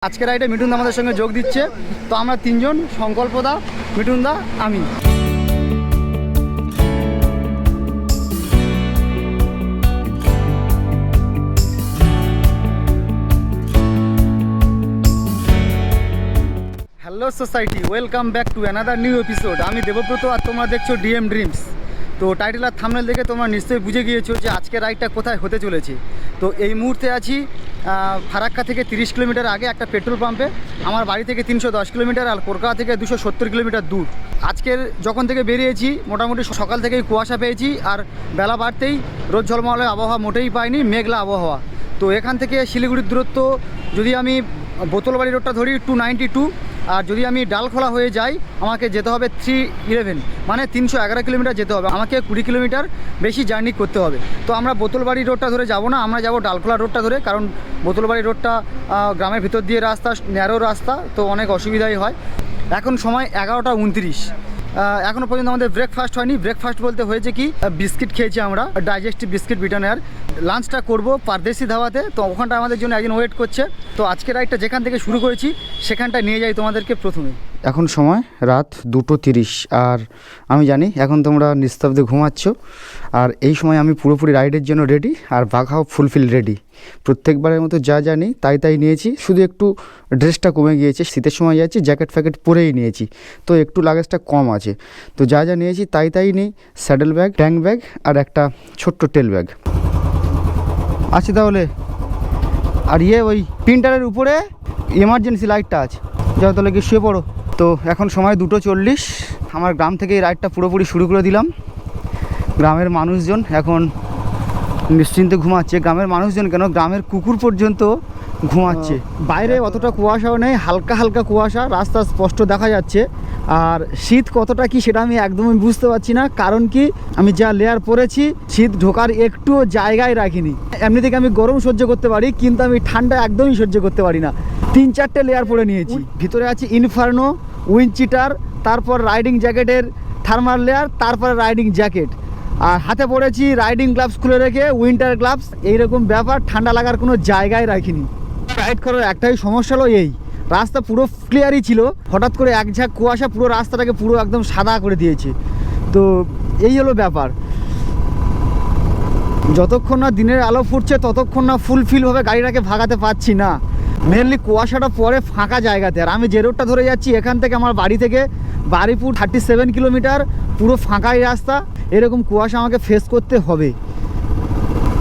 আজকে রাইডে মিঠুনদা আমাদের সঙ্গে যোগ দিচ্ছে। তো আমরা তিনজন, সংকল্পদা, মিঠুনদা, আমি। Hello society, welcome back to another new episode. আমি দেবব্রত আর তোমরা দেখছো ডিএম ড্রিমস। তো টাইটেল আর থাম্বনেল দেখে তোমরা নিশ্চয়ই বুঝে গিয়েছো যে আজকে রাইডটা কোথায় হতে চলেছে। তো এই মুহূর্তে আছি ফারাক্কা থেকে 30 কিলোমিটার আগে একটা পেট্রোল পাম্পে। আমার বাড়ি থেকে 310 কিলোমিটার আর কলকাতা থেকে 270 কিলোমিটার দূর। আজকের যখন থেকে বেরিয়েছি মোটামুটি সকাল থেকেই কুয়াশা পেয়েছি, আর বেলা বাড়তেই রোদ ঝলমলে আবহাওয়া মোটেই পাইনি, মেঘলা আবহাওয়া। তো এখান থেকে শিলিগুড়ির দূরত্ব যদি আমি বোতলবাড়ি রোডটা ধরি 292, আর যদি আমি ডালখোলা হয়ে যাই আমাকে যেতে হবে 311, মানে 311 কিলোমিটার যেতে হবে। আমাকে 20 কিলোমিটার বেশি জার্নি করতে হবে। তো আমরা বোতলবাড়ি রোডটা ধরে যাব না, আমরা যাব ডালখোলা রোডটা ধরে, কারণ বোতলবাড়ি রোডটা গ্রামের ভিতর দিয়ে রাস্তা, ন্যারো রাস্তা, তো অনেক অসুবিধাই হয়। এখন সময় 11টা 29। এখনও পর্যন্ত আমাদের ব্রেকফাস্ট হয়নি। ব্রেকফাস্ট বলতে হয়েছে কি, বিস্কিট খেয়েছি আমরা, ডাইজেস্টিভ বিস্কিট ব্রিটানিয়ার। লাঞ্চটা করব পারদেশি ধাবাতে, তো ওখানটা আমাদের জন্য একজন ওয়েট করছে। তো আজকে রাইডটা যেখান থেকে শুরু করেছি সেখানটা নিয়ে যাই তোমাদেরকে প্রথমে। এখন সময় রাত 2:30, আর আমি জানি এখন তোমরা নিস্তব্ধে ঘুমাচ্ছ, আর এই সময় আমি পুরোপুরি রাইডের জন্য রেডি, আর বাঘাও ফুলফিল রেডি। প্রত্যেকবারের মতো যা জানি তাই নিয়েছি, শুধু একটু ড্রেসটা কমে গিয়েছে, শীতের সময় যাচ্ছি, জ্যাকেট ফ্যাকেট পরেই নিয়েছি, তো একটু লাগেজটা কম আছে। তো যা নিয়েছি তাই নিই, স্যাডেল ব্যাগ, ট্যাঙ্ক ব্যাগ আর একটা ছোট্ট টেল ব্যাগ আছে তাহলে। আর ওই প্রিন্টারের উপরে এমার্জেন্সি লাইটটা আছে, যাও তাহলে কি শুয়ে পড়ো। তো এখন সময় 2:40। আমার গ্রাম থেকে এই রাইডটা পুরোপুরি শুরু করে দিলাম। গ্রামের মানুষজন এখন নিশ্চিন্তে ঘুমাচ্ছে। গ্রামের মানুষজন কেন, গ্রামের কুকুর পর্যন্ত ঘুমাচ্ছে। বাইরে অতটা কুয়াশাও নেই, হালকা হালকা কুয়াশা, রাস্তা স্পষ্ট দেখা যাচ্ছে। আর শীত কতটা কি সেটা আমি একদমই বুঝতে পারছি না, কারণ কি আমি যা লেয়ার পরেছি শীত ঢোকার একটুও জায়গায় রাখিনি। এমনি থেকে আমি গরম সহ্য করতে পারি, কিন্তু আমি ঠান্ডা একদমই সহ্য করতে পারি না। 3-4টে লেয়ার পরে নিয়েছি। ভিতরে আছে ইনফার্নো, উইন্ড চিটার, তারপর রাইডিং জ্যাকেটের থার্মাল লেয়ার, তারপরে রাইডিং জ্যাকেট, আর হাতে পড়েছি রাইডিং গ্লাভস খুলে রেখে উইন্টার গ্লাভস। এইরকম ব্যাপার, ঠান্ডা লাগার কোনো জায়গায় রাখিনি। রাইড করার একটাই সমস্যা হলো এই, রাস্তা পুরো ক্লিয়ারই ছিল, হঠাৎ করে এক ঝাঁক কুয়াশা পুরো রাস্তাটাকে পুরো একদম সাদা করে দিয়েছে। তো এই হলো ব্যাপার, যতক্ষণ না দিনের আলো ফুটছে ততক্ষণ না ফুলফিলভাবে গাড়িটাকে ভাগাতে পারছি না। মেনলি কুয়াশাটা পরে ফাঁকা জায়গাতে। আর আমি যে রোডটা ধরে যাচ্ছি এখান থেকে আমার বাড়ি থেকে বারুইপুর 37 কিলোমিটার, পুরো ফাঁকাই রাস্তা। এরকম কুয়াশা আমাকে ফেস করতে হবে।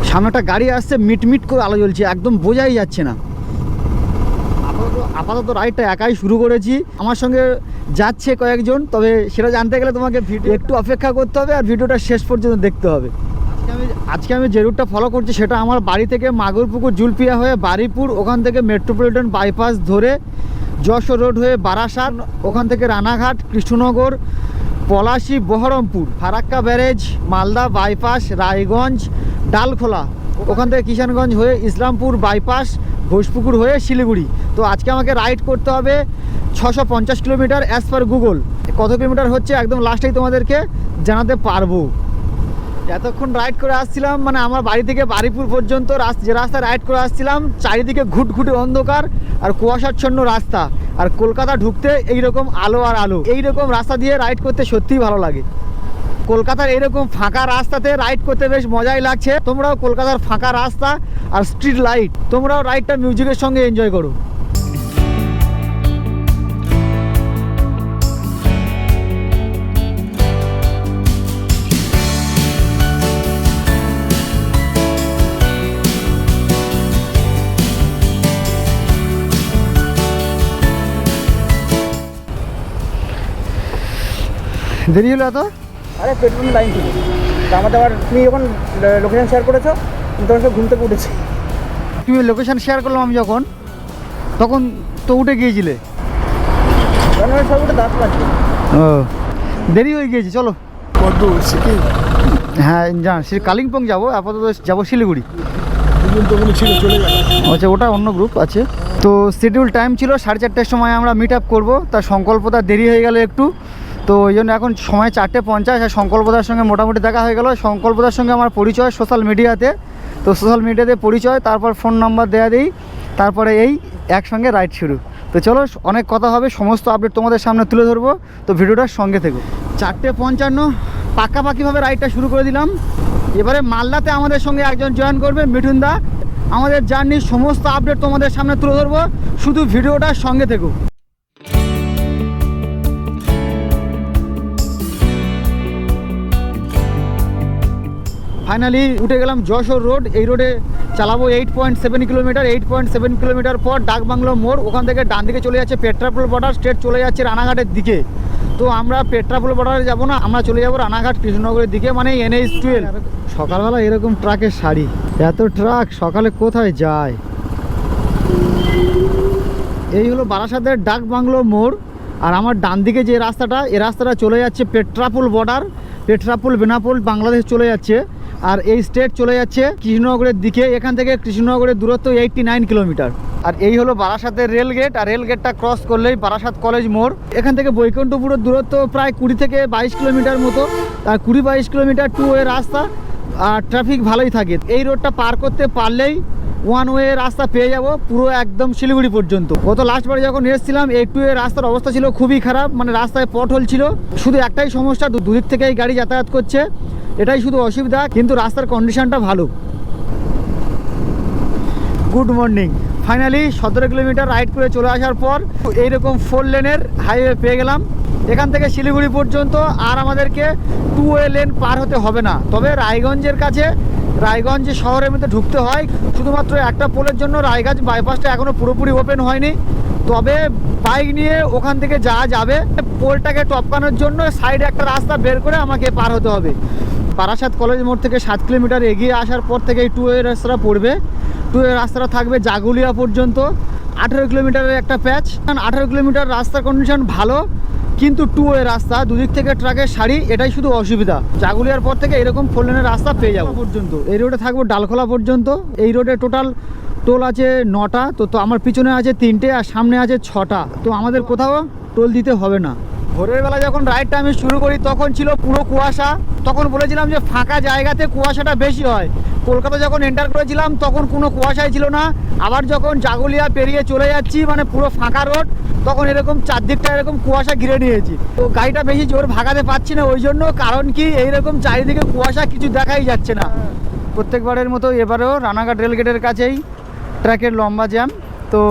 সামনে একটা গাড়ি আসছে, মিটমিট করে আলো জ্বলছে, একদম বোঝাই যাচ্ছে না। আপাতত রাইডটা একাই শুরু করেছি, আমার সঙ্গে যাচ্ছে কয়েকজন, তবে সেটা জানতে গেলে তোমাকে ভিডিও একটু অপেক্ষা করতে হবে, আর ভিডিওটা শেষ পর্যন্ত দেখতে হবে। আজকে আমি যে রুটটা ফলো করছি সেটা আমার বাড়ি থেকে মাগুরপুকুর জুলপিয়া হয়ে বারুইপুর, ওখান থেকে মেট্রোপলিটন বাইপাস ধরে যশোর রোড হয়ে বারাসাত, ওখান থেকে রানাঘাট, কৃষ্ণনগর, পলাশী, বহরমপুর, ফারাক্কা ব্যারেজ, মালদা বাইপাস, রায়গঞ্জ, ডালখোলা, ওখান থেকে কিষানগঞ্জ হয়ে ইসলামপুর বাইপাস, ঘোষপুকুর হয়ে শিলিগুড়ি। তো আজকে আমাকে রাইড করতে হবে 650 কিলোমিটার অ্যাজ পার গুগল। কত কিলোমিটার হচ্ছে একদম লাস্টেই তোমাদেরকে জানাতে পারবো। এতক্ষণ রাইড করে আসছিলাম, মানে আমার বাড়ি থেকে বারুইপুর পর্যন্ত যে রাস্তা রাইড করে আসছিলাম, চারিদিকে ঘুটঘুটে অন্ধকার আর কুয়াশাচ্ছন্ন রাস্তা, আর কলকাতা ঢুকতে এইরকম আলো আর আলো। এইরকম রাস্তা দিয়ে রাইড করতে সত্যিই ভালো লাগে। কলকাতার এইরকম ফাঁকা রাস্তাতে রাইড করতে বেশ মজাই লাগছে। তোমরাও কলকাতার ফাঁকা রাস্তা আর স্ট্রিট লাইট, তোমরাও রাইডটা মিউজিকের সঙ্গে এনজয় করো। দেরি হলো এত? আরে পেট্রোল লাইন ছিল, আবার তুমি যখন লোকেশন শেয়ার করেছো তখন সব ঘুম থেকে উঠেছি। তুমি লোকেশন শেয়ার করলাম আমি যখন, তখন তো উঠে গিয়েছিলে। সব উঠে 10 বাজছে। ও, দেরি হয়ে গিয়েছে। চলো। হ্যাঁ জান, সে কালিম্পং যাবো, আপাতত যাবো শিলিগুড়ি। আচ্ছা, ওটা অন্য গ্রুপ আছে। তো শিডিউল টাইম ছিল 4:30টার সময় আমরা মিট আপ করবো, তার সংকল্পতা দেরি হয়ে গেল একটু। তো ওই জন্য এখন সময় 4:50, আর সংকল্পদার সঙ্গে মোটামুটি দেখা হয়ে গেল। সংকল্পদার সঙ্গে আমার পরিচয় সোশ্যাল মিডিয়াতে, তো সোশ্যাল মিডিয়াতে পরিচয়, তারপর ফোন নাম্বার দেওয়া দিই। তারপরে এই একসঙ্গে রাইড শুরু। তো চলো অনেক কথা হবে, সমস্ত আপডেট তোমাদের সামনে তুলে ধরবো, তো ভিডিওটার সঙ্গে থেকো। 4:55 পাকাপাকিভাবে রাইডটা শুরু করে দিলাম। এবারে মালদাতে আমাদের সঙ্গে একজন জয়েন করবে, মিঠুন দা। আমাদের জার্নির সমস্ত আপডেট তোমাদের সামনে তুলে ধরবো, শুধু ভিডিওটার সঙ্গে থেকো। ফাইনালি উঠে গেলাম যশোর রোড। এই রোডে চালাবো 8.7 কিলোমিটার। 8.7 কিলোমিটার পর ডাকবাংলো মোড়, ওখান থেকে ডান দিকে চলে যাচ্ছে পেট্রাপোল বর্ডার, স্ট্রেট চলে যাচ্ছে রানাঘাটের দিকে। তো আমরা পেট্রাপোল বর্ডারে যাবো না, আমরা চলে যাবো রানাঘাট কৃষ্ণনগরের দিকে, মানে NH-12। সকালবেলা এরকম ট্রাকের শাড়ি, এত ট্রাক সকালে কোথায় যায়। এই হলো বারাসাতের ডাকবাংলো মোড়। আর আমার ডান দিকে যে রাস্তাটা, এই রাস্তাটা চলে যাচ্ছে পেট্রাপোল বর্ডার, পেট্রাপোল বেনাপোল বাংলাদেশ চলে যাচ্ছে। আর এই স্টেট চলে যাচ্ছে কৃষ্ণনগরের দিকে। এখান থেকে কৃষ্ণনগরের দূরত্ব 89 কিলোমিটার। আর এই হলো বারাসাতের রেল গেট। আর রেল গেটটা ক্রস করলেই বারাসাত কলেজ মোড়। এখান থেকে বৈকুণ্ঠপুরের দূরত্ব প্রায় 20 থেকে 22 কিলোমিটার মতো। আর 20-22 কিলোমিটার টু ওয়ে রাস্তা, আর ট্রাফিক ভালোই থাকে। এই রোডটা পার করতে পারলেই ওয়ান ওয়ে রাস্তা পেয়ে যাব পুরো একদম শিলিগুড়ি পর্যন্ত। গত লাস্টবারে যখন এসেছিলাম এই টু ওয়ে রাস্তার অবস্থা ছিল খুবই খারাপ, মানে রাস্তায় পটহোল ছিল। শুধু একটাই সমস্যা, দুদিক থেকেই গাড়ি যাতায়াত করছে, এটাই শুধু অসুবিধা, কিন্তু রাস্তার কন্ডিশনটা ভালো। Good morning. Finally 17 kilometre ride করে চলে আসার পর এইরকম 4 লেনের হাইওয়ে পেয়ে গেলাম। এখান থেকে শিলিগুড়ি পর্যন্ত আর আমাদেরকে 2 ওয়ে লেন পার হতে হবে না। তবে রায়গঞ্জের কাছে, রায়গঞ্জ শহরের মধ্যে ঢুকতে হয় শুধুমাত্র একটা পোলের জন্য। রায়গঞ্জ বাইপাসটা এখনও পুরোপুরি ওপেন হয়নি, তবে বাইক নিয়ে ওখান থেকে যাওয়া যাবে। পোলটাকে টপকানোর জন্য সাইডে একটা রাস্তা বের করে আমাকে পার হতে হবে। বারাসাত কলেজ মোড় থেকে 7 কিলোমিটার এগিয়ে আসার পর থেকে এই টু ওয়ে রাস্তাটা পড়বে। টু ওয়ে রাস্তাটা থাকবে জাগুলিয়া পর্যন্ত। 18 কিলোমিটারের একটা প্যাচ। 18 কিলোমিটার রাস্তার কন্ডিশন ভালো, কিন্তু টু ওয়ে রাস্তা, দুদিক থেকে ট্রাকের সারি, এটাই শুধু অসুবিধা। জাগুলিয়ার পর থেকে এরকম 4 লেনের রাস্তা পেয়ে যাবো পর্যন্ত। এই রোডে থাকবো ডালখোলা পর্যন্ত। এই রোডে টোটাল টোল আছে 9টা। তো আমার পিছনে আছে 3টে আর সামনে আছে 6টা। তো আমাদের কোথাও টোল দিতে হবে না। ভোরের বেলা যখন রাইডটা আমি শুরু করি তখন ছিল পুরো কুয়াশা। তখন বলেছিলাম যে ফাঁকা জায়গাতে কুয়াশাটা বেশি হয়। কলকাতা যখন এন্টার করেছিলাম তখন কোনো কুয়াশাই ছিল না। আবার যখন জাগুলিয়া পেরিয়ে চলে যাচ্ছি, মানে পুরো ফাঁকা রোড, তখন এরকম চারদিকটা এরকম কুয়াশা ঘিরে নিয়েছি। তো গাড়িটা বেশি জোর ভাগাতে পারছি না ওই জন্য, কারণ কি এইরকম চারিদিকে কুয়াশা, কিছু দেখাই যাচ্ছে না। প্রত্যেকবারের মতো এবারেও রানাঘাট রেলগেটের কাছেই ট্র্যাকের লম্বা জ্যাম। তো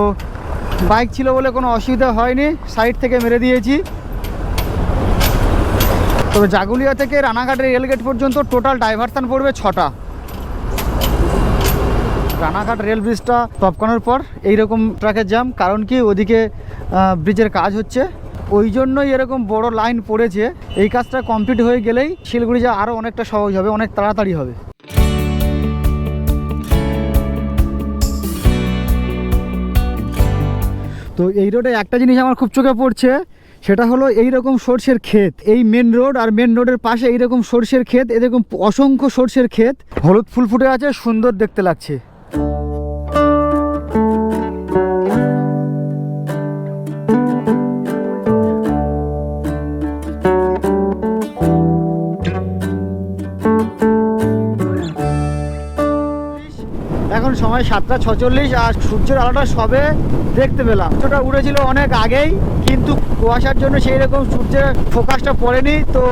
বাইক ছিল বলে কোনো অসুবিধা হয়নি, সাইড থেকে মেরে দিয়েছি। তবে জাগুলিয়া থেকে রানাঘাটের রেলগেট পর্যন্ত টোটাল ডাইভারশন পড়বে 6টা। রানাঘাট রেল ব্রিজটা টপকানোর পর এইরকম ট্রাকের জ্যাম, কারণ কি ওদিকে ব্রিজের কাজ হচ্ছে, ওই জন্যই এরকম বড় লাইন পড়েছে। এই কাজটা কমপ্লিট হয়ে গেলেই শিলিগুড়ি যা আরও অনেকটা সহজ হবে, অনেক তাড়াতাড়ি হবে। তো এই রোডে একটা জিনিস আমার খুব চোখে পড়ছে, সেটা হলো এইরকম সর্ষের ক্ষেত। এই মেন রোড আর মেন রোডের পাশে এইরকম সর্ষের ক্ষেত, এরকম অসংখ্য সর্ষের ক্ষেত, হলুদ ফুল ফুটে আছে, সুন্দর দেখতে লাগছে। এখন সময় 7:46 আর সূর্যের আলোটা সবে দেখতে পেলাম। সূর্যটা উড়েছিল অনেক আগেই, কিন্তু কুয়াশার জন্য সেই রকম সূর্যের ফোকাসটা পড়েনি। তো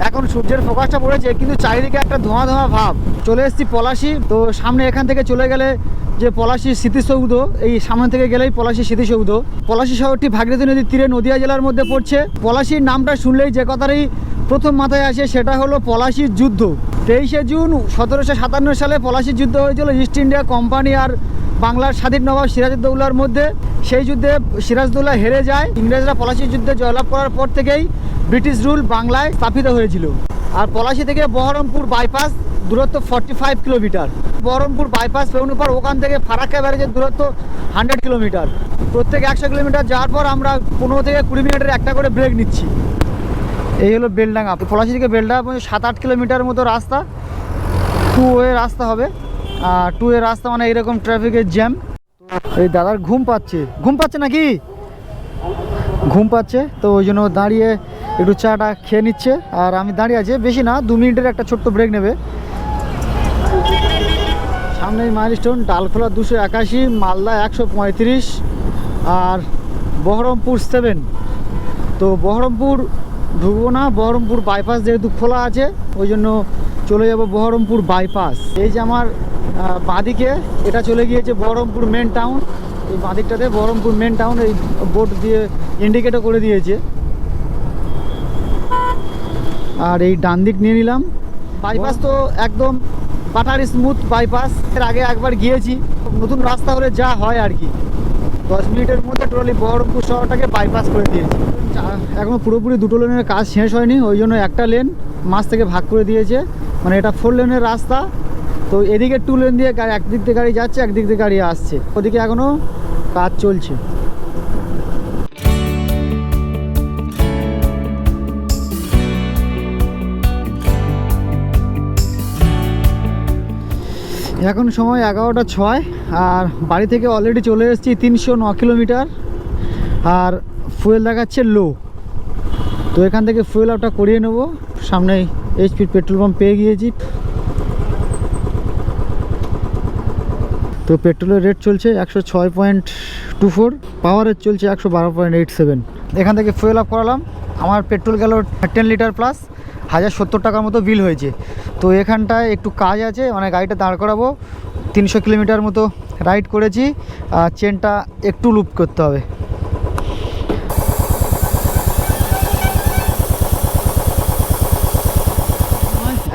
এখন সূর্যের ফোকাসটা পড়েছে, কিন্তু চারিদিকে একটা ধোঁয়া ধোঁয়া ভাব। চলে এসেছি পলাশী। তো সামনে এখান থেকে চলে গেলে যে পলাশী স্মৃতিসৌধ, এই সামনে থেকে গেলেই পলাশী স্মৃতিসৌধ। পলাশী শহরটি ভাগীরথী নদীর তীরে নদিয়া জেলার মধ্যে পড়ছে। পলাশীর নামটা শুনলেই যে কথারই প্রথম মাথায় আসে সেটা হলো পলাশীর যুদ্ধ। 23শে জুন 1757 সালে পলাশীর যুদ্ধ হয়েছিল ইস্ট ইন্ডিয়া কোম্পানি আর বাংলার স্বাধীন নবাব সিরাজউদ্দৌলার মধ্যে। সেই যুদ্ধে সিরাজউদ্দৌলা হেরে যায়। ইংরেজরা পলাশীর যুদ্ধে জয়লাভ করার পর থেকেই ব্রিটিশ রুল বাংলায় স্থাপিত হয়েছিল। আর পলাশী থেকে বহরমপুর বাইপাস দূরত্ব 45 কিলোমিটার। বহরমপুর বাইপাস পেরোনোর পর ওখান থেকে ফারাক্কা ব্যারেজের দূরত্ব 100 কিলোমিটার। প্রত্যেক 100 কিলোমিটার যাওয়ার পর আমরা 15 থেকে 20 মিনিটের একটা করে ব্রেক নিচ্ছি। এই হলো বেলডাঙ্গা। পলাশী থেকে বেলডাঙ্গা 7-8 কিলোমিটার মতো রাস্তা, টু ওয়ে রাস্তা হবে। আর টু ওয়ে রাস্তা মানে এরকম ট্রাফিকের জ্যাম। এই দাদার ঘুম পাচ্ছে নাকি? ঘুম পাচ্ছে, তো ওই জন্য দাঁড়িয়ে একটু চাটা খেয়ে নিচ্ছে। আর আমি দাঁড়িয়ে আছি, বেশি না, 2 মিনিটের একটা ছোট্ট ব্রেক নেবে। সামনে মাইলস্টোন, ডালখোলা 281, মালদা 135 আর বহরমপুর 7। তো বহরমপুর ঢুকবো না, বহরমপুর বাইপাস যেহেতু খোলা আছে ওই জন্য চলে যাব বহরমপুর বাইপাস। এই যে আমার বাঁদিকে এটা চলে গিয়েছে বহরমপুর মেন টাউন। এই বাঁদিকটাতে বহরমপুর মেন টাউন এই বোর্ড দিয়ে ইন্ডিকেটও করে দিয়েছে। আর এই ডান দিক নিয়ে নিলাম। বাইপাস তো একদম বাটার স্মুথ বাইপাস, এর আগে একবার গিয়েছি। নতুন রাস্তা হলে যা হয় আর কি, 10 মিনিটের মধ্যে টোটালি বহরমপুর শহরটাকে বাইপাস করে দিয়েছে। এখনও পুরোপুরি 2টো লেনের কাজ শেষ হয়নি, ওই জন্য একটা লেন মাঝ থেকে ভাগ করে দিয়েছে। মানে এটা 4 লেনের রাস্তা। তো এদিকে 2 লেন দিয়ে একদিক দিয়ে গাড়ি যাচ্ছে, একদিক দিয়ে গাড়ি আসছে। ওদিকে এখনও কাজ চলছে। এখন সময় 11টা 6 আর বাড়ি থেকে অলরেডি চলে এসেছি 309 কিলোমিটার। আর ফুয়েল দেখাচ্ছে লো, তো এখান থেকে ফুয়েল আপটা করিয়ে নেবো। সামনেই এইচপি পেট্রোল পাম্প পেয়ে গিয়েছি। তো পেট্রোলের রেট চলছে 106.24, পাওয়ারের চলছে 112.87। এখান থেকে ফুয়েল আপ করালাম, আমার পেট্রোল গেল 10 লিটার প্লাস, 1070 টাকার মতো বিল হয়েছে। তো এখানটায় একটু কাজ আছে, মানে গাড়িটা দাঁড় করাবো। 300 কিলোমিটার মতো রাইড করেছি, আর চেনটা একটু লুপ করতে হবে।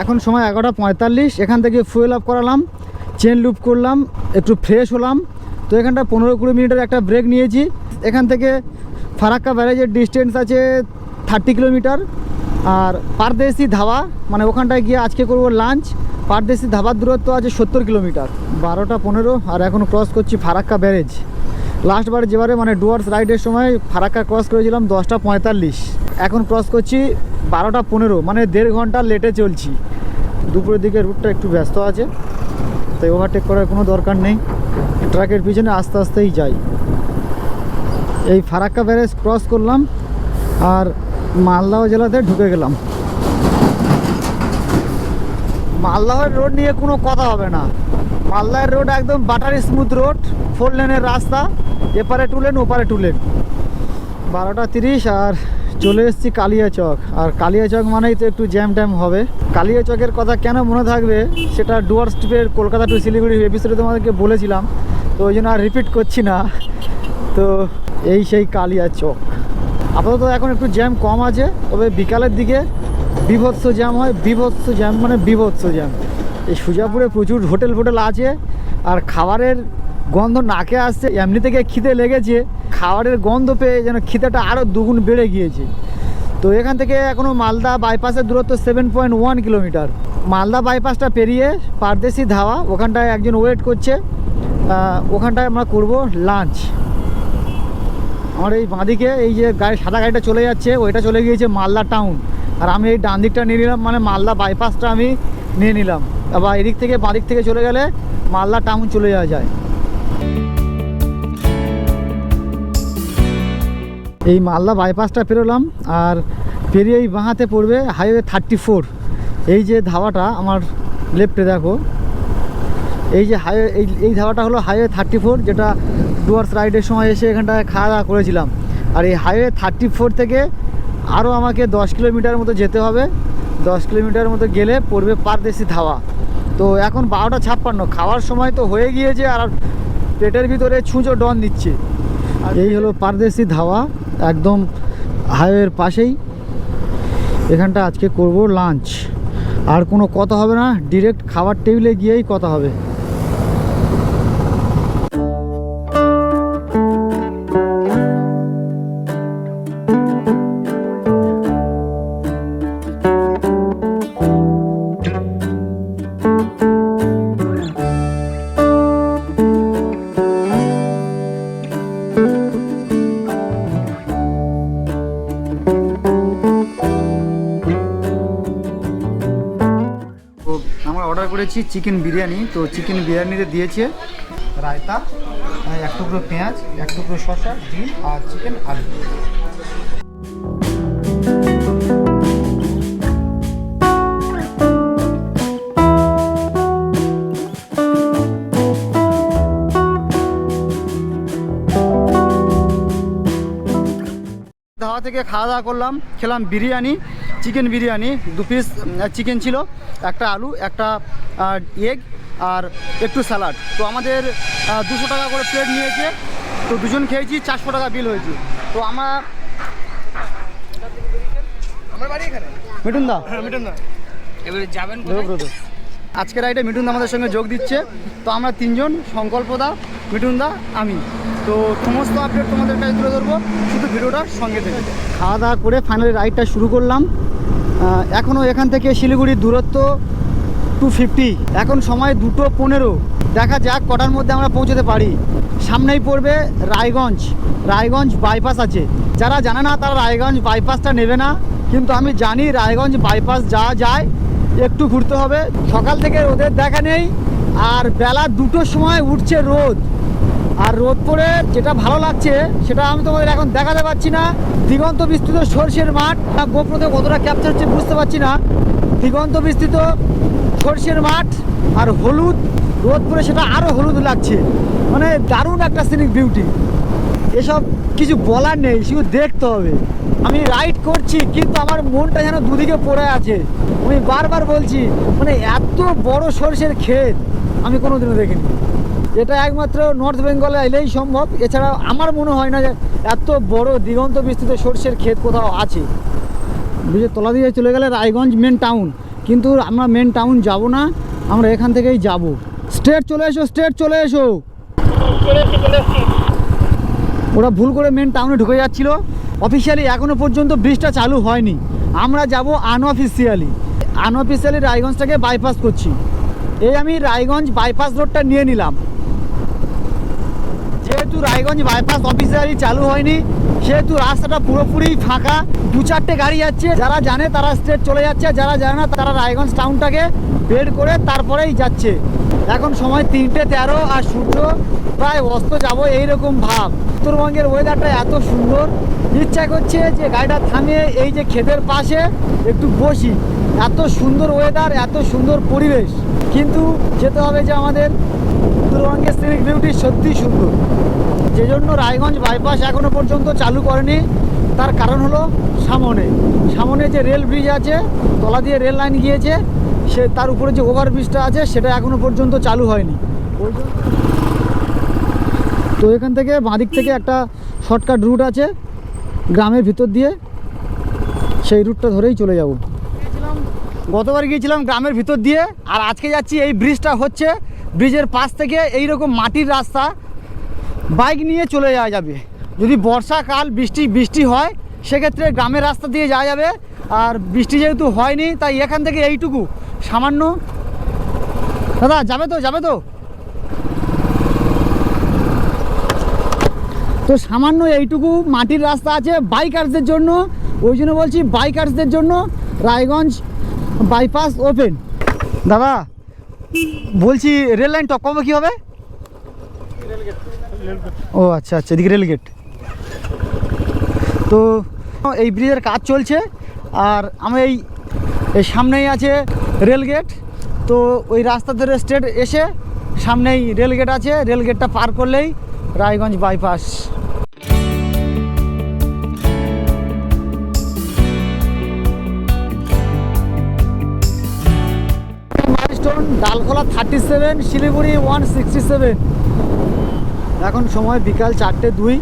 এখন সময় 11:45। এখান থেকে ফুয়েল আপ করালাম, চেন লুপ করলাম, একটু ফ্রেশ হলাম। তো এখানটা 15-20 মিনিটের একটা ব্রেক নিয়েছি। এখান থেকে ফারাক্কা ব্যারেজের ডিস্টেন্স আছে 30 কিলোমিটার। আর পারদেশি ধাবা, মানে ওখানটায় গিয়ে আজকে করব লাঞ্চ। পারদেশি ধাবার দূরত্ব আছে 70 কিলোমিটার। 12:15 আর এখন ক্রস করছি ফারাক্কা ব্যারেজ। লাস্টবার যেবারে মানে ডুয়ার্স রাইডের সময় ফারাক্কা ক্রস করেছিলাম 10:45, এখন ক্রস করছি 12:15, মানে 1.5 ঘন্টা লেটে চলছি। দুপুরের দিকে রুটটা একটু ব্যস্ত আছে, তাই ওভারটেক করার কোনো দরকার নেই, ট্রাকের পিছনে আস্তে আস্তেই যাই। এই ফারাক্কা ব্যারেজ ক্রস করলাম আর মালদহ জেলাতে ঢুকে গেলাম। মালদহের রোড নিয়ে কোনো কথা হবে না, মালদার রোড একদম বাটার স্মুথ রোড, 4 লেনের রাস্তা, এপারে 2 লেন ওপারে 2 লেন। 12:30 আর চলে এসেছি কালিয়াচক। আর কালিয়াচক মানেই তো একটু জ্যাম ট্যাম হবে। কালিয়াচকের কথা কেন মনে থাকবে, সেটা ডুয়ার্স ট্রিপের কলকাতা টু শিলিগুড়ি এপিসোডে তোমাদেরকে বলেছিলাম, তো ওই জন্য আর রিপিট করছি না। তো এই সেই কালিয়াচক। আপাতত এখন একটু জ্যাম কম আছে, তবে বিকালের দিকে বিভৎস জ্যাম হয়। বিভৎস জ্যাম মানে বিভৎস জ্যাম। এই সুজাপুরে প্রচুর হোটেল ফোটেল আছে, আর খাবারের গন্ধ নাকে আসছে। এমনি থেকে খিদে লেগেছে, খাবারের গন্ধ পেয়ে যেন খিদেটা আরও দুগুণ বেড়ে গিয়েছে। তো এখান থেকে এখনও মালদা বাইপাসের দূরত্ব 7.1 কিলোমিটার। মালদা বাইপাসটা পেরিয়ে পারদেশি ধাবা, ওখানটায় একজন ওয়েট করছে, ওখানটায় আমরা করব লাঞ্চ। আমার এই বাঁদিকে এই যে গাড়ি সাদা গাড়িটা চলে যাচ্ছে, ওইটা চলে গিয়েছে মালদা টাউন। আর আমি এই ডান দিকটা নিয়ে নিলাম, মানে মালদা বাইপাসটা আমি নিয়ে নিলাম। আবার এদিক থেকে বাঁদিক থেকে চলে গেলে মালদা টাউন চলে যাওয়া যায়। এই মালদা বাইপাসটা পেরোলাম, আর পেরিয়ে এই বাঁহাতে পড়বে হাইওয়ে 34। এই যে ধাবাটা আমার লেফটে দেখো, এই যে হাইওয়ে এই ধাবাটা হলো হাইওয়ে 34, যেটা ডুয়ার্স রাইডের সময় এসে এখানটায় খাওয়া দাওয়া করেছিলাম। আর এই হাইওয়ে 34 থেকে আরও আমাকে 10 কিলোমিটার মতো যেতে হবে। 10 কিলোমিটার মতো গেলে পড়বে পারদেশি ধাবা। তো এখন 12:56, খাওয়ার সময় তো হয়ে গিয়েছে, আর পেটের ভিতরে ছুঁচো ডন দিচ্ছে। আর এই হলো পারদেশি ধাবা, একদম হাইওয়ের পাশেই। এখানটা আজকে করব লাঞ্চ, আর কোনো কথা হবে না, ডিরেক্ট খাবার টেবিলে গিয়েই কথা হবে। আমরা অর্ডার করেছি চিকেন বিরিয়ানি। তো চিকেন বিরিয়ানিতে দিয়েছে রায়তা, 1 টুকরো পেঁয়াজ, 1 টুকরো শসা, ডিম আর চিকেন আলু। ধাবা থেকে খাওয়া দাওয়া করলাম, খেলাম biryani, chicken biryani, 2 piece chicken ছিল, একটা আলু, একটা এগ আর একটু স্যালাড। তো আমাদের 200 টাকা করে প্লেট নিয়েছে। তো দুজন খেয়েছি, 400 টাকা বিল হয়েছে। তো আমার বাড়ি এখানে মিঠুন দা, এবারে যাবেন আজকের রাইডে মিঠুন দা আমাদের সঙ্গে যোগ দিচ্ছে। তো আমরা 3 জন, সংকল্প দা, মিঠুন দা, আমি। তো সমস্ত আপডেট তোমাদের কাছে তুলে ধরবো, শুধু ভিডিওটার সঙ্গে থেকে। খাওয়া দাওয়া করে ফাইনালি রাইডটা শুরু করলাম। এখনও এখান থেকে শিলিগুড়ির দূরত্ব 250। এখন সময় 2:15। দেখা যাক কটার মধ্যে আমরা পৌঁছতে পারি। সামনেই পড়বে রায়গঞ্জ বাইপাস আছে। যারা জানে না তারা রায়গঞ্জ বাইপাসটা নেবে না, কিন্তু আমি জানি রায়গঞ্জ বাইপাস যাওয়া যায়, একটু ঘুরতে হবে। সকাল থেকে রোদের দেখা নেই, আর বেলা 2টোর সময় উঠছে রোদ, আর রোদ পড়ে যেটা ভালো লাগছে সেটা আমি তোমাদের এখন দেখাতে পারছি না। দিগন্ত বিস্তৃত সরষের মাঠ, গোপ্রতে কতটা ক্যাপচার হচ্ছে বুঝতে পারছি না। দিগন্ত বিস্তৃত সরষের মাঠ আর হলুদ, রোদ পড়ে সেটা আরও হলুদ লাগছে, মানে দারুণ একটা সিনিক বিউটি। এসব কিছু বলার নেই, শুধু দেখতে হবে। আমি রাইড করছি কিন্তু আমার মনটা যেন দুদিকে পড়ে আছে। আমি বারবার বলছি, মানে এত বড় সরষের ক্ষেত আমি কোনোদিনও দেখিনি। এটা একমাত্র নর্থ বেঙ্গলে এলেই সম্ভব, এছাড়া আমার মনে হয় না যে এত বড় দিগন্ত বিস্তৃত সরষের ক্ষেত কোথাও আছে। ব্রিজের তলা দিয়ে চলে গেলে রায়গঞ্জ মেন টাউন, কিন্তু আমরা মেন টাউন যাব না, আমরা এখান থেকেই যাব। স্ট্রেট চলে এসো। ওরা ভুল করে মেন টাউনে ঢুকে যাচ্ছিল। অফিসিয়ালি এখনও পর্যন্ত ব্রিজটা চালু হয়নি, আমরা যাব আনঅফিসিয়ালি রায়গঞ্জটাকে বাইপাস করছি। এই আমি রায়গঞ্জ বাইপাস রোডটা নিয়ে নিলাম। যেহেতু রায়গঞ্জ বাইপাস অফিসিয়ালি চালু হয়নি, সেহেতু রাস্তাটা পুরোপুরি ফাঁকা। 2-4টে গাড়ি যাচ্ছে, যারা জানে তারা স্ট্রেট চলে যাচ্ছে, যারা জানে না তারা রায়গঞ্জ টাউনটাকে বের করে তারপরেই যাচ্ছে। এখন সময় 3:13 আর সূর্য প্রায় অস্ত যাব এইরকম ভাব। উত্তরবঙ্গের ওয়েদারটা এত সুন্দর, ইচ্ছা করছে যে গাড়িটা থামিয়ে এই যে ক্ষেতের পাশে একটু বসি। এত সুন্দর ওয়েদার, এত সুন্দর পরিবেশ, কিন্তু যেতে হবে যে আমাদের উত্তরবঙ্গের সিনিক বিউটি সত্যি সুন্দর। যে জন্য রায়গঞ্জ বাইপাস এখনও পর্যন্ত চালু করেনি, তার কারণ হলো সামনে যে রেল ব্রিজ আছে, তলা দিয়ে রেল লাইন গিয়েছে, সে তার উপরে যে ওভারব্রিজটা আছে সেটা এখনও পর্যন্ত চালু হয়নি। ওই জন্য তো এখান থেকে বাঁদিক থেকে একটা শর্টকাট রুট আছে গ্রামের ভিতর দিয়ে, সেই রুটটা ধরেই চলে যাব। গতবার গিয়েছিলাম গ্রামের ভিতর দিয়ে, আর আজকে যাচ্ছি এই ব্রিজটা হচ্ছে ব্রিজের পাশ থেকে এইরকম মাটির রাস্তা, বাইক নিয়ে চলে যাওয়া যাবে। যদি বর্ষাকাল বৃষ্টি হয় সেক্ষেত্রে গ্রামের রাস্তা দিয়ে যাওয়া যাবে, আর বৃষ্টি যেহেতু হয়নি তাই এখান থেকে এইটুকু সামান্য। দাদা যাবে তো তো সামান্য এইটুকু মাটির রাস্তা আছে বাইকার্সদের জন্য। ওই জন্য বলছি বাইকার্সদের জন্য রায়গঞ্জ বাইপাস ওপেন। দাদা বলছি রেল লাইন টপকাবো কী হবে? ও আচ্ছা, এদিকে রেলগেট। তো এই ব্রিজের কাজ চলছে, আর আমি এই সামনেই আছে রেলগেট। তো ওই রাস্তা ধরে স্ট্রেট এসে সামনেই রেলগেট আছে, রেলগেটটা পার করলেই রায়গঞ্জ বাইপাস। মাইলস্টোন ডালখোলা 37, শিলিগুড়ি 167। এখন সময় বিকাল 4:02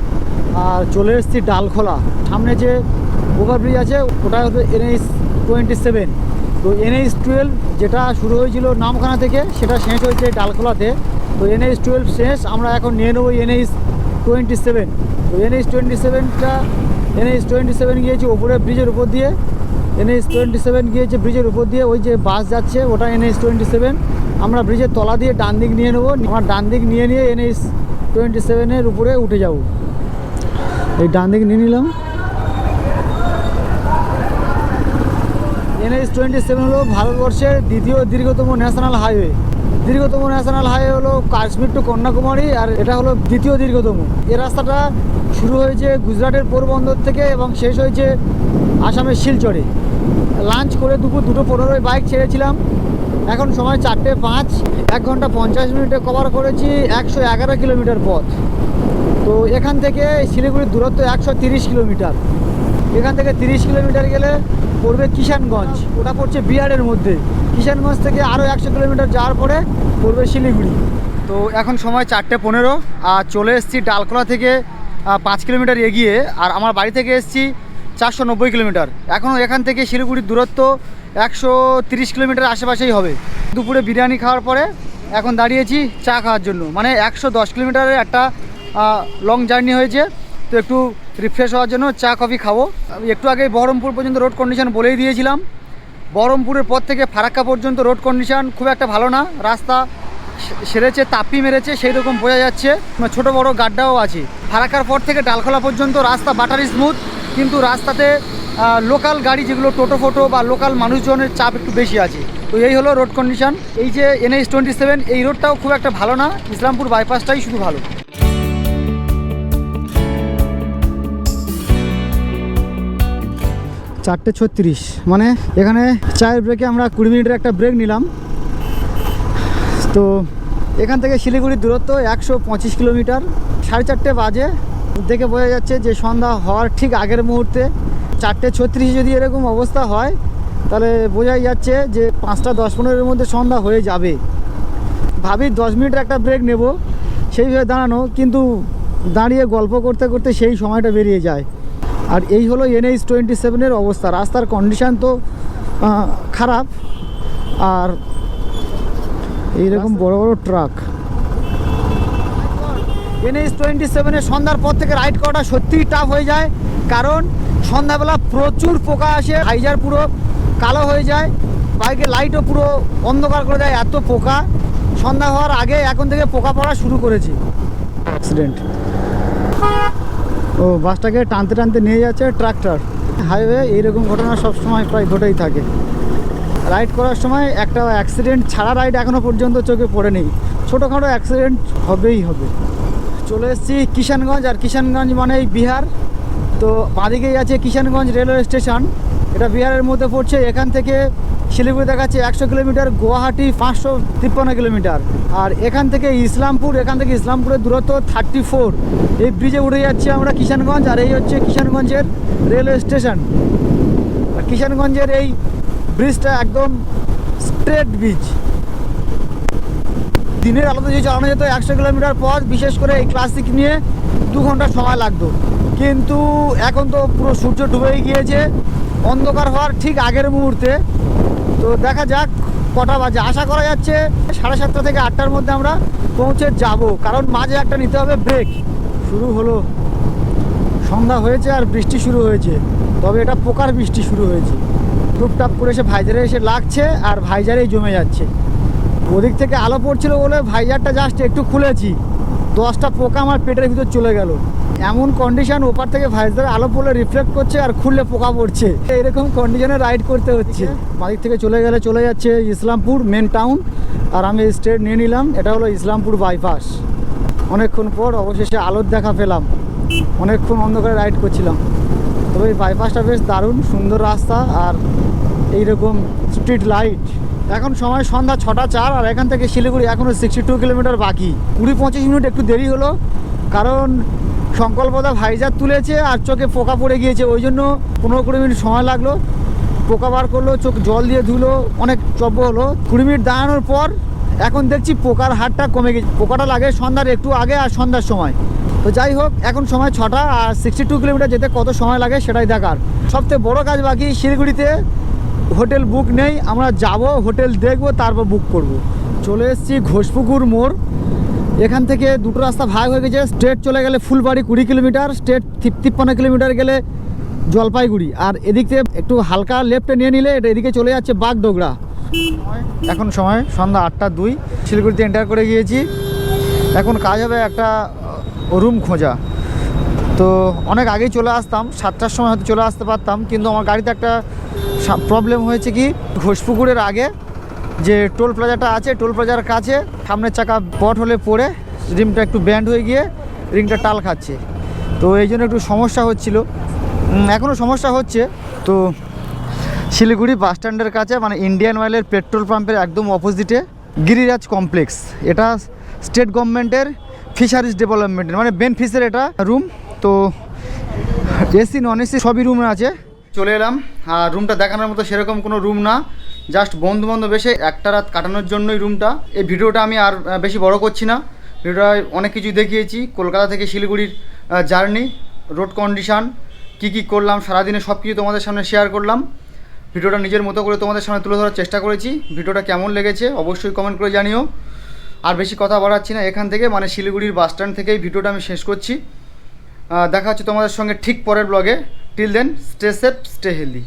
আর চলে এসেছি ডালখোলা। সামনে যে ওভারব্রিজ আছে ওটা হচ্ছে NH-27। তো NH-12 যেটা শুরু হয়েছিল নামখানা থেকে সেটা শেষ হয়েছে ডালখোলাতে। তো NH-12 শেষ, আমরা এখন নিয়ে নেবো NH-27। তো NH-27 গিয়েছে ওপরে ব্রিজের উপর দিয়ে, NH-27 গিয়েছে ব্রিজের উপর দিয়ে। ওই যে বাস যাচ্ছে ওটা NH-27। আমরা ব্রিজের তলা দিয়ে ডান দিক নিয়ে নেবো, আমার ডান দিক নিয়ে NH-27 উপরে উঠে যাব। এই ডান দিক নিয়ে নিলাম। NH-27 হলো ভারতবর্ষের দ্বিতীয় দীর্ঘতম ন্যাশনাল হাইওয়ে। দীর্ঘতম ন্যাশনাল হাইওয়ে হলো কাশ্মীর টু কন্যাকুমারী, আর এটা হলো দ্বিতীয় দীর্ঘতম। এই রাস্তাটা শুরু হয়েছে গুজরাটের পোরবন্দর থেকে এবং শেষ হয়েছে আসামের শিলচরে। লাঞ্চ করে দুপুর 2:15 বাইক ছেড়েছিলাম, এখন সময় 4:05। 1 ঘন্টা 50 মিনিটে কভার করেছি 111 কিলোমিটার পথ। তো এখান থেকে শিলিগুড়ির দূরত্ব 130 কিলোমিটার। এখান থেকে 30 কিলোমিটার গেলে পড়বে কিষানগঞ্জ, ওটা পড়ছে বিহারের মধ্যে। কিষানগঞ্জ থেকে আরও 100 কিলোমিটার যাওয়ার পরে পড়বে শিলিগুড়ি। তো এখন সময় 4:15 আর চলে এসেছি ডালখোলা থেকে 5 কিলোমিটার এগিয়ে, আর আমার বাড়ি থেকে এসেছি 490 কিলোমিটার। এখনও এখান থেকে শিলিগুড়ির দূরত্ব 130 কিলোমিটার আশেপাশেই হবে। দুপুরে বিরিয়ানি খাওয়ার পরে এখন দাঁড়িয়েছি চা খাওয়ার জন্য, মানে 110 কিলোমিটারের একটা লং জার্নি হয়েছে। তো একটু রিফ্রেশ হওয়ার জন্য চা কফি খাবো। একটু আগে বহরমপুর পর্যন্ত রোড কন্ডিশন বলেই দিয়েছিলাম। বহরমপুরের পর থেকে ফারাক্কা পর্যন্ত রোড কন্ডিশন খুব একটা ভালো না, রাস্তা সেরেছে, তাপ্পি মেরেছে সেই রকম বোঝা যাচ্ছে, ছোট বড় গাড্ডাও আছে। ফারাক্কার পর থেকে ডালখোলা পর্যন্ত রাস্তা বাটারি স্মুথ, কিন্তু রাস্তাতে লোকাল গাড়ি যেগুলো টোটো ফোটো বা লোকাল মানুষজনের চাপ একটু বেশি আছে। তো এই হলো রোড কন্ডিশন। এই যে NH-27 এই রোডটাও খুব একটা ভালো না, ইসলামপুর বাইপাসটাই শুধু ভালো। 4:36, মানে এখানে চায়ের ব্রেকে আমরা 20 মিনিটের একটা ব্রেক নিলাম। তো এখান থেকে শিলিগুড়ির দূরত্ব 125 কিলোমিটার। 4:30 বাজে, দেখে বোঝা যাচ্ছে যে সন্ধ্যা হওয়ার ঠিক আগের মুহূর্তে। 4:36 যদি এরকম অবস্থা হয় তাহলে বোঝাই যাচ্ছে যে 5:10-15 মধ্যে সন্ধ্যা হয়ে যাবে। ভাবি 10 মিনিটের একটা ব্রেক নেব সেইভাবে দাঁড়ানো, কিন্তু দাঁড়িয়ে গল্প করতে করতে সেই সময়টা বেরিয়ে যায়। আর এই হলো NH-27 অবস্থা। রাস্তার কন্ডিশান তো খারাপ, আর এইরকম বড় বড় ট্রাক। NH-27 সন্ধ্যার পর থেকে রাইড করাটা সত্যিই টাফ হয়ে যায়, কারণ সন্ধ্যাবেলা প্রচুর পোকা আসে, ভাইজার পুরো কালো হয়ে যায়, বাইকের লাইটও পুরো অন্ধকার করে দেয়, এত পোকা। সন্ধ্যা হওয়ার আগে এখন থেকে পোকা পড়া শুরু করেছে। অ্যাক্সিডেন্ট, ও বাসটাকে টানতে টানতে নিয়ে যাচ্ছে ট্রাক্টর। হাইওয়ে এইরকম ঘটনা সবসময় প্রায় ঘটেই থাকে। রাইড করার সময় একটা অ্যাক্সিডেন্ট ছাড়া রাইড এখনও পর্যন্ত চোখে পড়েনি, ছোটোখাটো অ্যাক্সিডেন্ট হবেই হবে। চলে এসেছি কিষানগঞ্জ, আর কিষানগঞ্জ মানেই বিহার। তো বাঁদিকেই আছে কিষানগঞ্জ রেলওয়ে স্টেশন, এটা বিহারের মধ্যে পড়ছে। এখান থেকে শিলিগুড়ি দেখাচ্ছে 100 কিলোমিটার, গুয়াহাটি 553 কিলোমিটার। আর এখান থেকে ইসলামপুরের দূরত্ব 34। এই ব্রিজে উঠে যাচ্ছি আমরা কিষানগঞ্জ, আর এই হচ্ছে কিষানগঞ্জের রেলওয়ে স্টেশন। আর কিষানগঞ্জের এই ব্রিজটা একদম স্ট্রেট ব্রিজ। দিনের আলোতে যদি চালানো যেত 100 কিলোমিটার পথ, বিশেষ করে এই ক্লাসিক নিয়ে 2 ঘন্টা সময় লাগতো, কিন্তু এখন তো পুরো সূর্য ডুবেই গিয়েছে অন্ধকার হওয়ার ঠিক আগের মুহূর্তে। তো দেখা যাক কটা বাজে। আশা করা যাচ্ছে 7:30 থেকে 8টার মধ্যে আমরা পৌঁছে যাব, কারণ মাঝে একটা নিতে হবে ব্রেক। শুরু হলো, সন্ধ্যা হয়েছে আর বৃষ্টি শুরু হয়েছে, তবে এটা পোকার বৃষ্টি শুরু হয়েছে। টুপটাপ করে এসে ভাইজারে এসে লাগছে, আর ভাইজারেই জমে যাচ্ছে। ওদিক থেকে আলো পড়ছিল বলে ভাইজারটা জাস্ট একটু খুলেছি, 10টা পোকা আমার পেটের ভিতর চলে গেল। এমন কন্ডিশন, ওপার থেকে ভাইজারে আলো পড়লে রিফ্লেক্ট করছে, আর খুললে পোকা পড়ছে। এরকম কন্ডিশনে রাইড করতে হচ্ছে। বাড়ি থেকে চলে গেলে চলে যাচ্ছে ইসলামপুর মেন টাউন, আর আমি স্ট্রেট নিয়ে নিলাম, এটা হলো ইসলামপুর বাইপাস। অনেকক্ষণ পর অবশেষে আলোর দেখা পেলাম, অনেকক্ষণ অন্ধকারে রাইড করছিলাম। তবে এই বাইপাসটা বেশ দারুণ সুন্দর রাস্তা, আর এইরকম স্ট্রিট লাইট। এখন সময় সন্ধ্যা 6:04, আর এখান থেকে শিলিগুড়ি এখনও 62 কিলোমিটার বাকি। 20-25 মিনিট একটু দেরি হলো, কারণ সংকল্পদা ভাইজার তুলেছে আর চোখে পোকা পড়ে গিয়েছে, ওই জন্য 15-20 মিনিট সময় লাগলো। পোকা বার করলো, চোখ জল দিয়ে ধুলো, অনেক চব্য হলো। 20 মিনিট দাঁড়ানোর পর এখন দেখছি পোকার হারটা কমে গেছে। পোকাটা লাগে সন্ধ্যার একটু আগে আর সন্ধ্যার সময়। তো যাই হোক, এখন সময় 6টা, আর 62 কিলোমিটার যেতে কত সময় লাগে সেটাই দেখার। সবথেকে বড় কাজ বাকি, শিলিগুড়িতে হোটেল বুক নেই, আমরা যাব হোটেল দেখব, তারপর বুক করব। চলে এসেছি ঘোষপুকুর মোড়। এখান থেকে দুটো রাস্তা ভাগ হয়ে গেছে। স্ট্রেট চলে গেলে ফুলবাড়ি 20 কিলোমিটার, স্ট্রেট 53 কিলোমিটার গেলে জলপাইগুড়ি, আর এদিক থেকে একটু হালকা লেফটে নিয়ে নিলে এটা এদিকে চলে যাচ্ছে বাগডোগরা। এখন সময় সন্ধ্যা 8:02, শিলিগুড়িতে এন্টার করে গিয়েছি। এখন কাজ হবে একটা রুম খোঁজা। তো অনেক আগেই চলে আসতাম, 7টার সময় হয়তো চলে আসতে পারতাম, কিন্তু আমার গাড়িতে একটা প্রবলেম হয়েছে কি, ঘোষপুকুরের আগে যে টোল প্লাজাটা আছে, টোল প্লাজার কাছে সামনের চাকা পট হলে পড়ে রিমটা একটু ব্যান্ড হয়ে গিয়ে রিংটা টাল খাচ্ছে। তো এই জন্য একটু সমস্যা হচ্ছিল, এখনও সমস্যা হচ্ছে। তো শিলিগুড়ি বাস স্ট্যান্ডের কাছে, মানে ইন্ডিয়ান অয়েলের পেট্রোল পাম্পের একদম অপোজিটে গিরিরাজ কমপ্লেক্স। এটা স্টেট গভর্নমেন্টের ফিশারিজ ডেভেলপমেন্টের, মানে বেনফিসের এটা রুম। তো এসি নন এসি সবই রুমে আছে। চলে এলাম, আর রুমটা দেখানোর মতো সেরকম কোনো রুম না, জাস্ট বন্ধু বান্ধব এসে একটা রাত কাটানোর জন্যই রুমটা। এই ভিডিওটা আমি আর বেশি বড় করছি না, ভিডিওটা অনেক কিছু দেখিয়েছি, কলকাতা থেকে শিলিগুড়ির জার্নি, রোড কন্ডিশান, কী করলাম সারাদিনে সব কিছু তোমাদের সামনে শেয়ার করলাম। ভিডিওটা নিজের মতো করে তোমাদের সামনে তুলে ধরার চেষ্টা করেছি। ভিডিওটা কেমন লেগেছে অবশ্যই কমেন্ট করে জানিও। আর বেশি কথা বাড়াচ্ছি না, এখান থেকে মানে শিলিগুড়ির বাস স্ট্যান্ড থেকেই ভিডিওটা আমি শেষ করছি। দেখা হচ্ছে তোমাদের সঙ্গে ঠিক পরের ব্লগে। Till then, stay safe, stay healthy.